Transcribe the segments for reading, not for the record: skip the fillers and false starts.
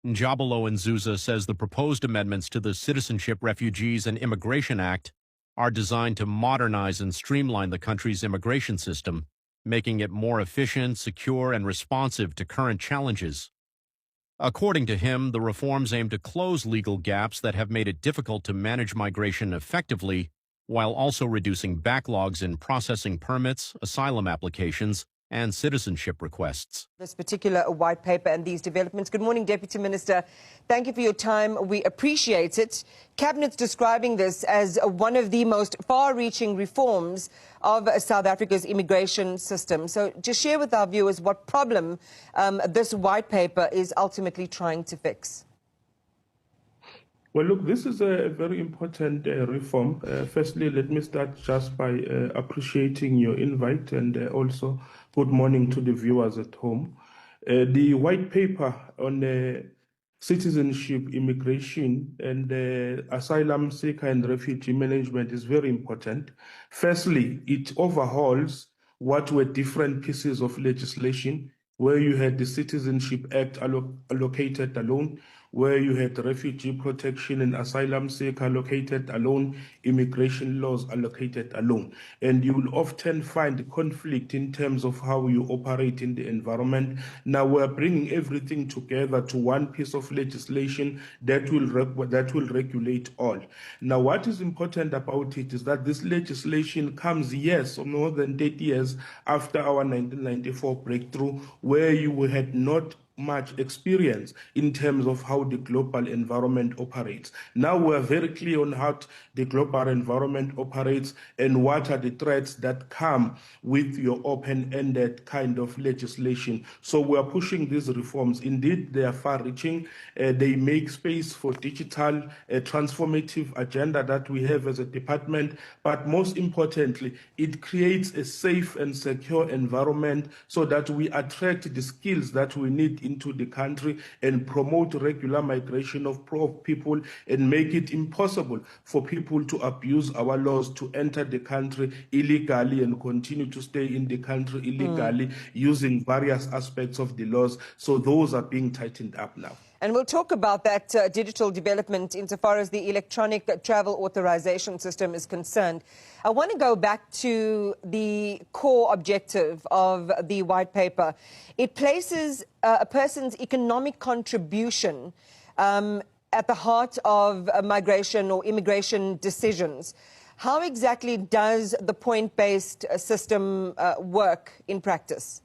Njabolo Nzuza says the proposed amendments to the Citizenship, Refugees, and Immigration Act are designed to modernize and streamline the country's immigration system, making it more efficient, secure, and responsive to current challenges. According to him, the reforms aim to close legal gaps that have made it difficult to manage migration effectively, while also reducing backlogs in processing permits, asylum applications, and citizenship requests. This particular white paper and these developments. Good morning, Deputy Minister. Thank you for your time. We appreciate it. Cabinet's describing this as one of the most far-reaching reforms of South Africa's immigration system. So just share with our viewers what problem this white paper is ultimately trying to fix. Well, look, this is a very important reform. Firstly, let me start just by appreciating your invite and also good morning to the viewers at home. The white paper on citizenship, immigration, and asylum seeker and refugee management is very important. Firstly, it overhauls what were different pieces of legislation, where you had the Citizenship Act allocated alone, where you had refugee protection and asylum seeker allocated alone, immigration laws allocated alone. And you will often find conflict in terms of how you operate in the environment. Now we're bringing everything together to one piece of legislation that will regulate all. Now what is important about it is that this legislation comes years or more than 30 years after our 1994 breakthrough, where you had not much experience in terms of how the global environment operates. Now we're very clear on how the global environment operates and what are the threats that come with your open-ended kind of legislation. So we're pushing these reforms. Indeed, they are far-reaching. They make space for digital transformative agenda that we have as a department. But most importantly, it creates a safe and secure environment so that we attract the skills that we need into the country and promote regular migration of people and make it impossible for people to abuse our laws to enter the country illegally and continue to stay in the country illegally using various aspects of the laws. So those are being tightened up now. And we'll talk about that digital development insofar as the electronic travel authorization system is concerned. I want to go back to the core objective of the white paper. It places a person's economic contribution at the heart of migration or immigration decisions. How exactly does the point-based system work in practice?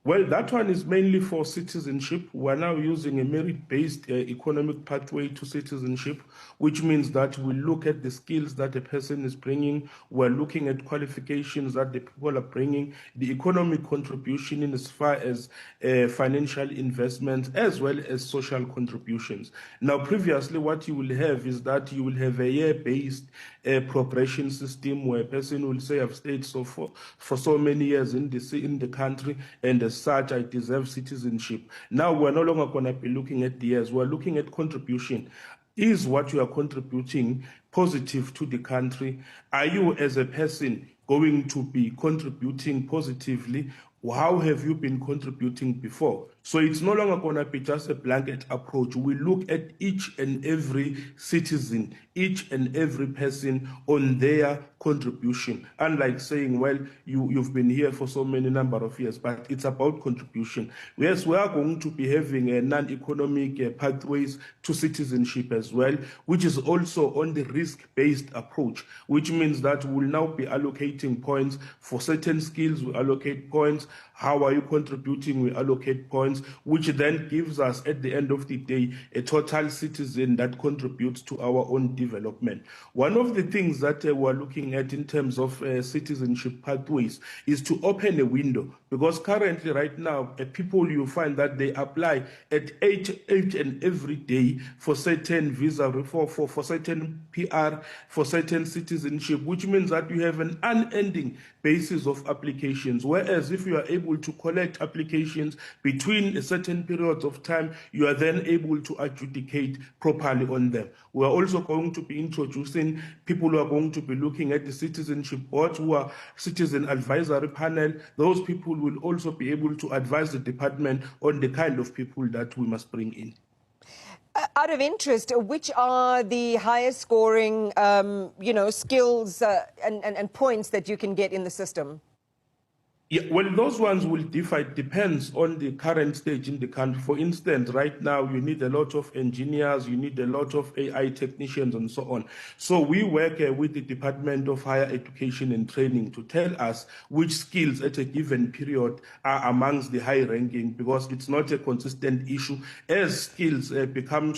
Well, that one is mainly for citizenship. We're now using a merit-based economic pathway to citizenship, which means that we look at the skills that a person is bringing. We're looking at qualifications that the people are bringing, the economic contribution in as far as financial investments, as well as social contributions. Now, previously, what you will have is that you will have a year-based progression system where a person will say, I've stayed for so many years in the country, and as such, I deserve citizenship. Now, we're no longer going to be looking at the years. We're looking at contribution. Is what you are contributing positive to the country? Are you, as a person, going to be contributing positively? How have you been contributing before? So it's no longer going to be just a blanket approach. We look at each and every citizen, each and every person on their contribution. Unlike saying, well, you've been here for so many number of years, but it's about contribution. Yes, we are going to be having a non-economic pathways to citizenship as well, which is also on the risk-based approach, which means that we'll now be allocating points for certain skills. We allocate points. How are you contributing? We allocate points, which then gives us, at the end of the day, a total citizen that contributes to our own development. One of the things that we're looking at in terms of citizenship pathways is to open a window, because currently, right now, people, you find that they apply at each and every day for certain visa, for certain PR, for certain citizenship, which means that you have an unending basis of applications. Whereas if you are able to collect applications between within a certain period of time, you are then able to adjudicate properly on them. We are also going to be introducing people who are going to be looking at the citizenship boards, who are citizen advisory panel. Those people will also be able to advise the department on the kind of people that we must bring in. Out of interest, which are the highest scoring, skills and points that you can get in the system? Yeah, well, those ones will differ. It depends on the current stage in the country. For instance, right now, you need a lot of engineers, you need a lot of AI technicians, and so on. So we work with the Department of Higher Education and Training to tell us which skills at a given period are amongst the high ranking, because it's not a consistent issue. As skills become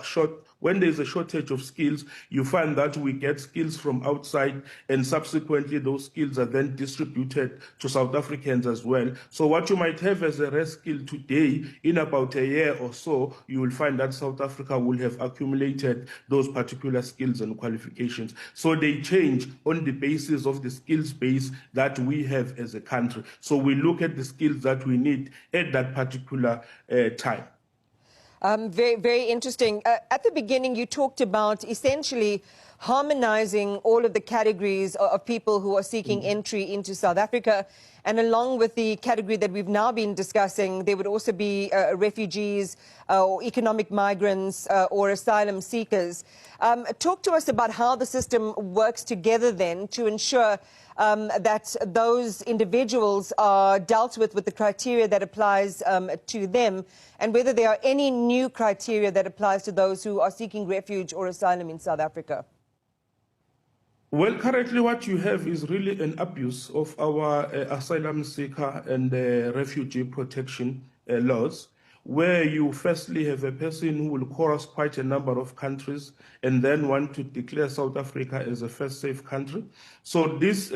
short, when there's a shortage of skills, you find that we get skills from outside, and subsequently those skills are then distributed to South Africans as well. So what you might have as a rare skill today, in about a year or so, you will find that South Africa will have accumulated those particular skills and qualifications. So they change on the basis of the skills base that we have as a country. So we look at the skills that we need at that particular time. Very, very interesting. At the beginning, you talked about essentially harmonizing all of the categories of people who are seeking entry into South Africa. And along with the category that we've now been discussing, there would also be refugees or economic migrants or asylum seekers. Talk to us about how the system works together then to ensure that those individuals are dealt with the criteria that applies to them, and whether there are any new criteria that applies to those who are seeking refuge or asylum in South Africa. Well, currently what you have is really an abuse of our asylum seeker and refugee protection laws, where you firstly have a person who will cross quite a number of countries and then want to declare South Africa as a first safe country. So this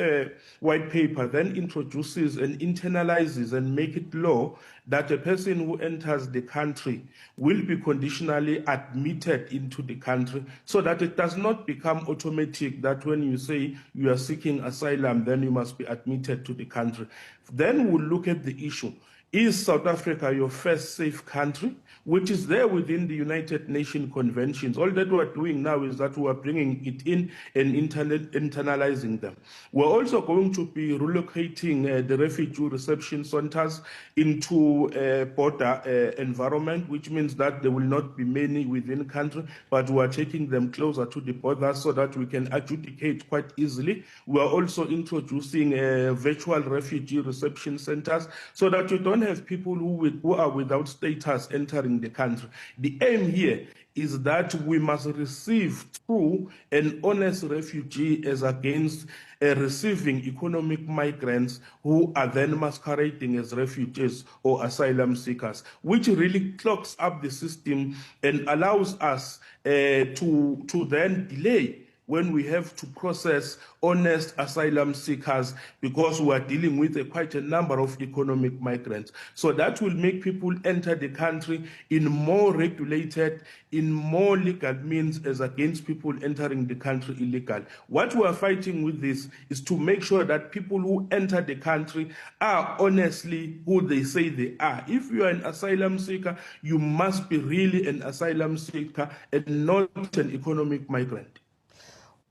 white paper then introduces and internalizes and make it law that a person who enters the country will be conditionally admitted into the country, so that it does not become automatic that when you say you are seeking asylum, then you must be admitted to the country. Then we'll look at the issue. Is South Africa your first safe country, which is there within the United Nations conventions? All that we're doing now is that we're bringing it in and internalizing them. We're also going to be relocating the refugee reception centers into a border environment, which means that there will not be many within the country, but we're taking them closer to the border so that we can adjudicate quite easily. We're also introducing virtual refugee reception centers so that you don't have people who are without status entering the country. The aim here is that we must receive true and honest refugee as against receiving economic migrants who are then masquerading as refugees or asylum seekers, which really clogs up the system and allows us to then delay when we have to process honest asylum seekers, because we are dealing with quite a number of economic migrants. So that will make people enter the country in more regulated, in more legal means as against people entering the country illegal. What we are fighting with this is to make sure that people who enter the country are honestly who they say they are. If you are an asylum seeker, you must be really an asylum seeker and not an economic migrant.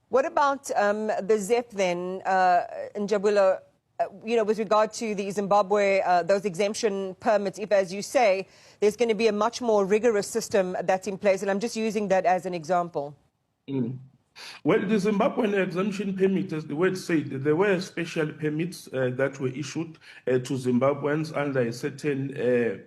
What about the ZEP then, Njabula, with regard to the Zimbabwe, those exemption permits, if, as you say, there's going to be a much more rigorous system that's in place, and I'm just using that as an example. Well, the Zimbabwean exemption permit, as the word said, there were special permits that were issued to Zimbabweans under a certain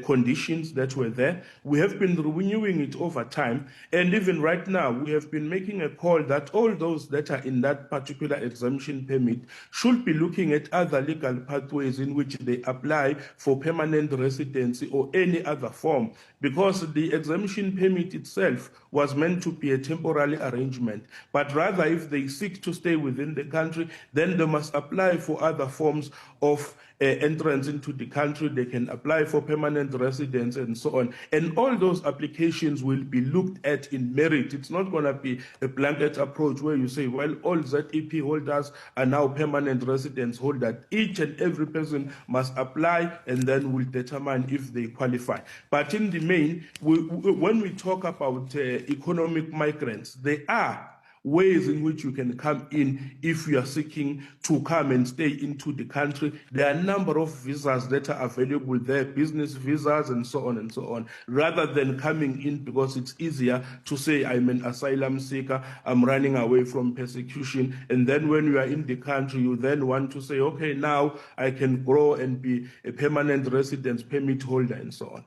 conditions that were there. We have been renewing it over time, and even right now we have been making a call that all those that are in that particular exemption permit should be looking at other legal pathways in which they apply for permanent residency or any other form, because the exemption permit itself was meant to be a temporary arrangement, but rather if they seek to stay within the country, then they must apply for other forms of entrance into the country, they can apply for permanent residence and so on. And all those applications will be looked at in merit. It's not going to be a blanket approach where you say, well, all ZEP holders are now permanent residence holders. Each and every person must apply, and then we'll determine if they qualify. But in the main, when we talk about economic migrants, there are ways in which you can come in if you are seeking to come and stay into the country. There are a number of visas that are available there, business visas and so on, rather than coming in because it's easier to say, I'm an asylum seeker, I'm running away from persecution. And then when you are in the country, you then want to say, okay, now I can grow and be a permanent residence permit holder and so on.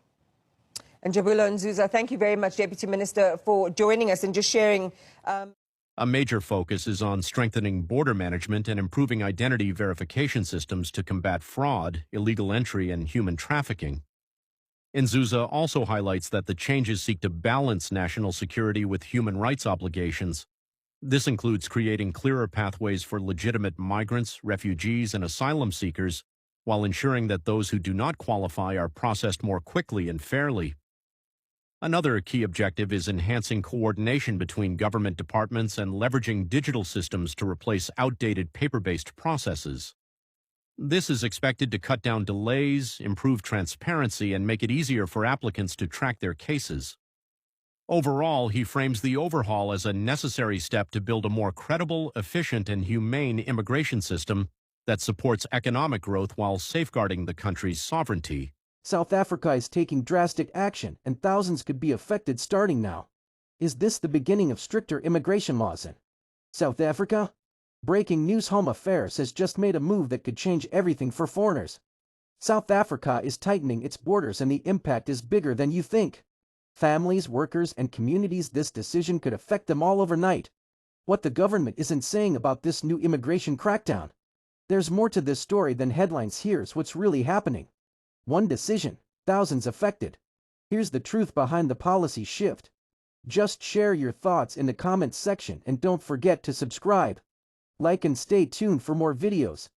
And Njabulo Nzuza, thank you very much, Deputy Minister, for joining us and just sharing. A major focus is on strengthening border management and improving identity verification systems to combat fraud, illegal entry, and human trafficking. Nzuza also highlights that the changes seek to balance national security with human rights obligations. This includes creating clearer pathways for legitimate migrants, refugees, and asylum seekers, while ensuring that those who do not qualify are processed more quickly and fairly. Another key objective is enhancing coordination between government departments and leveraging digital systems to replace outdated paper-based processes. This is expected to cut down delays, improve transparency, and make it easier for applicants to track their cases. Overall, he frames the overhaul as a necessary step to build a more credible, efficient, and humane immigration system that supports economic growth while safeguarding the country's sovereignty. South Africa is taking drastic action, and thousands could be affected starting now. Is this the beginning of stricter immigration laws in South Africa? Breaking news: Home Affairs has just made a move that could change everything for foreigners. South Africa is tightening its borders, and the impact is bigger than you think. Families, workers, and communities, this decision could affect them all overnight. What the government isn't saying about this new immigration crackdown. There's more to this story than headlines. Here's what's really happening. One decision, thousands affected. Here's the truth behind the policy shift. Just share your thoughts in the comments section and don't forget to subscribe, like, and stay tuned for more videos.